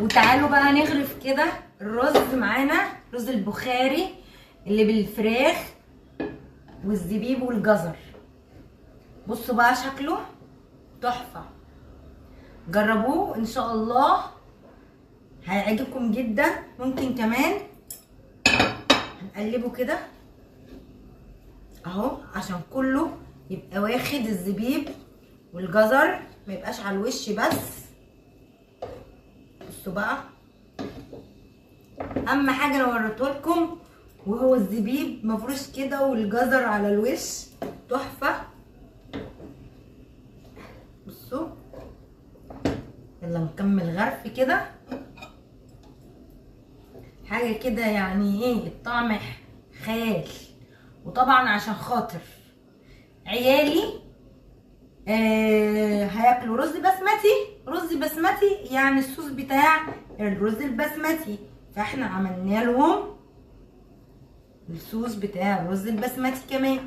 وتعالوا بقى نغرف كده الرز معانا، رز البخاري اللي بالفراخ والزبيب والجزر. بصوا بقى شكله تحفه، جربوه ان شاء الله هيعجبكم جدا. ممكن كمان هنقلبه كده اهو عشان كله يبقى واخد الزبيب والجزر، ما يبقاش على الوش بس. بصوا بقى، اهم حاجه انا وريته لكم وهو الزبيب مفروش كده والجزر على الوش تحفه. بصوا، يلا نكمل غرف كده. حاجه كده يعني ايه، الطعم خيال. وطبعا عشان خاطر عيالي هياكلوا رز بسمتي. رز بسمتي يعني الصوص بتاع الرز البسمتي، فاحنا عملنا لهم الصوص بتاع الرز البسمتي كمان.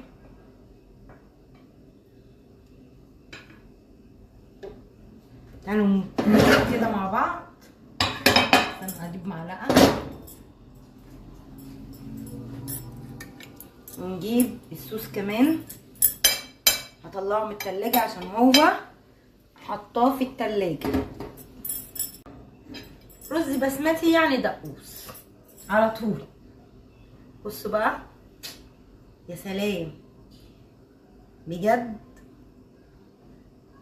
تعالوا نعمل كده مع بعض. استنى اجيب معلقه ونجيب الصوص كمان. هطلعه من التلاجة عشان هو حطاه في التلاجة. رز بسمتي يعني دقوس على طول. بصوا بقى، يا سلام بجد،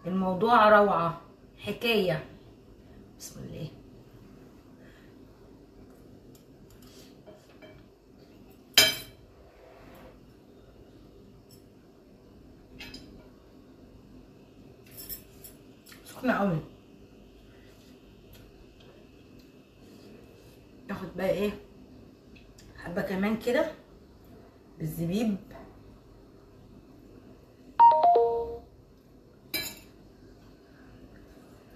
الموضوع روعة حكاية. بسم الله. سخنة قوي. ناخد بقى ايه، حبة كمان كده بالزبيب.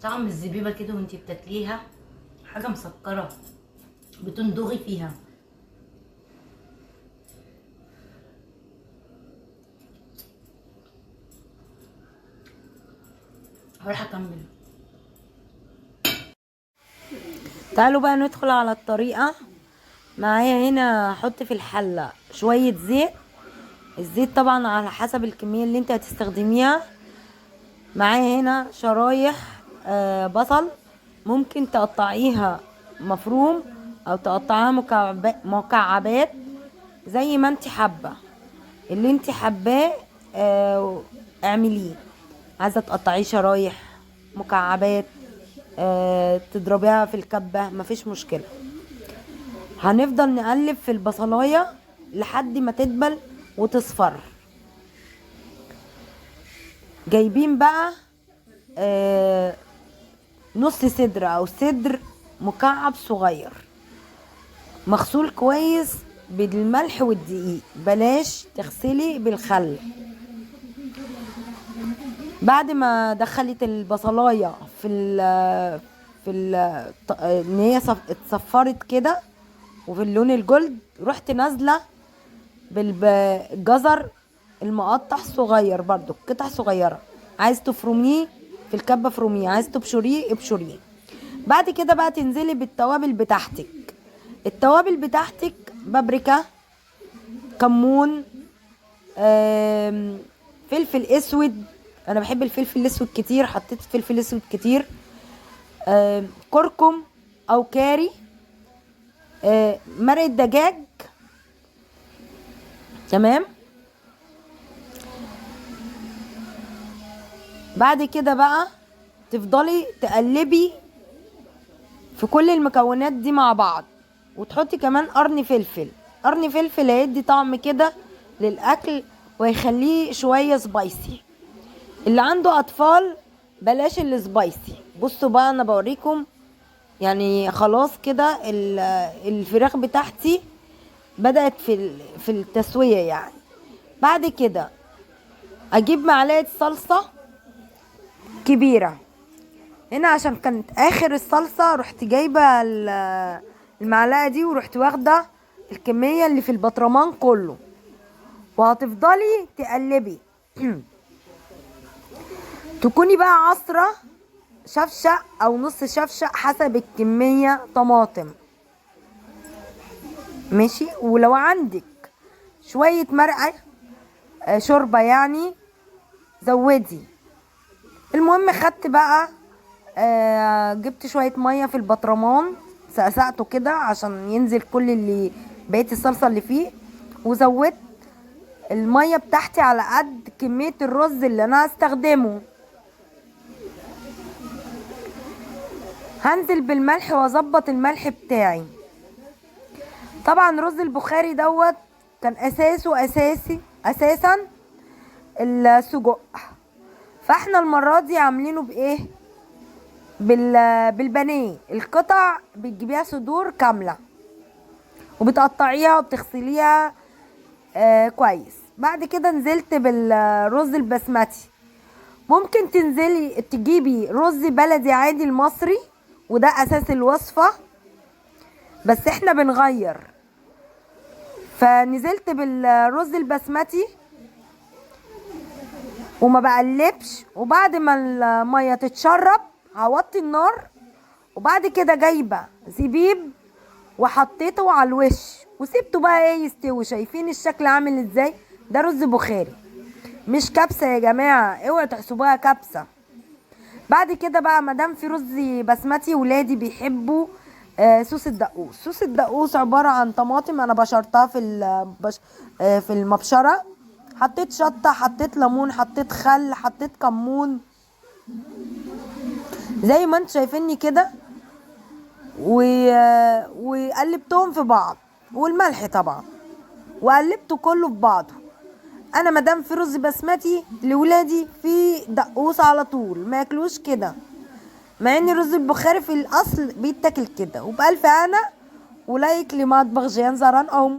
طعم الزبيبة كده وانتي بتاكليها حاجة مسكرة بتندغي فيها. هروح اكمل. تعالوا بقى ندخل على الطريقة. معايا هنا هحط في الحلة شوية زيت. الزيت طبعا على حسب الكمية اللي انت هتستخدميها. معايا هنا شرايح بصل، ممكن تقطعيها مفروم او تقطعيها مكعبات زي ما انت حابة. اللي انت حباه اعمليه. عايزة تقطعيه شرايح، مكعبات، تضربيها في الكبة، مفيش مشكلة. هنفضل نقلب في البصلاية لحد ما تدبل وتصفر. جايبين بقى نص صدر او صدر مكعب صغير مغسول كويس بالملح والدقيق، بلاش تغسلي بالخل. بعد ما دخلت البصلايه ان هي اتصفرت كده وفي اللون الجلد، رحت نازله بالجزر المقطع صغير برضو، قطع صغيره. عايز تفرميه في الكبه فرميه، عايز تبشريه ابشريه. بعد كده بقى تنزلي بالتوابل بتاعتك. التوابل بتاعتك بابريكا، كمون، فلفل اسود. انا بحب الفلفل الاسود كتير، حطيت فلفل اسود كتير. كركم او كاري، مرقة دجاج. تمام. بعد كده بقى تفضلي تقلبي في كل المكونات دي مع بعض، وتحطي كمان قرن فلفل. قرن فلفل هيدي طعم كده للاكل ويخليه شويه سبايسي. اللي عنده اطفال بلاش السبايسي. بصوا بقى، انا بوريكم يعني خلاص كده الفراخ بتاعتي بدأت في التسوية يعني. بعد كده اجيب معلقة صلصة كبيرة هنا، عشان كانت اخر الصلصة رحت جايبة المعلقة دي ورحت واخدة الكمية اللي في البطرمان كله. وهتفضلي تقلبي تكوني بقى عصرة شفشق او نص شفشق حسب الكمية طماطم، ماشي. ولو عندك شوية مرقة شوربة يعني زودي. المهم خدت بقى جبت شوية مية في البطرمان، سقسقته كده عشان ينزل كل اللي بقيت الصلصة اللي فيه، وزودت المية بتاعتي على قد كمية الرز اللي انا هستخدمه. هنزل بالملح واظبط الملح بتاعي. طبعا رز البخاري دوت كان اساسا السجق، فاحنا المرة دي عاملينه بايه؟ بالبانيه. القطع بتجيبيها صدور كاملة وبتقطعيها وبتغسليها كويس. بعد كده نزلت بالرز البسمتي. ممكن تنزلي تجيبي رز بلدي عادي المصري، وده اساس الوصفة، بس احنا بنغير. فنزلت بالرز البسمتي وما بقلبش، وبعد ما المية تتشرب هوطي النار، وبعد كده جايبة زبيب وحطيته على الوش وسيبته بقى ايه يستوي. شايفين الشكل عامل ازاي؟ ده رز بخاري مش كبسة يا جماعة، اوعوا تحسبوها كبسة. بعد كده بقى مادام في رز بسمتي، ولادي بيحبوا صوص الدقوس. صوص الدقوس عبارة عن طماطم انا بشرتها في المبشرة، حطيت شطة، حطيت ليمون، حطيت خل، حطيت كمون زي ما انتوا شايفيني كده، وقلبتهم في بعض، والملح طبعا، وقلبته كله في بعضه. انا مادام في رز بسمتي لولادي في دقوس على طول، ما ياكلوش كده، مع ان رز البخاري في الاصل بيتاكل كده. وبألف هنا ولايك لمطبخ جيان زهران او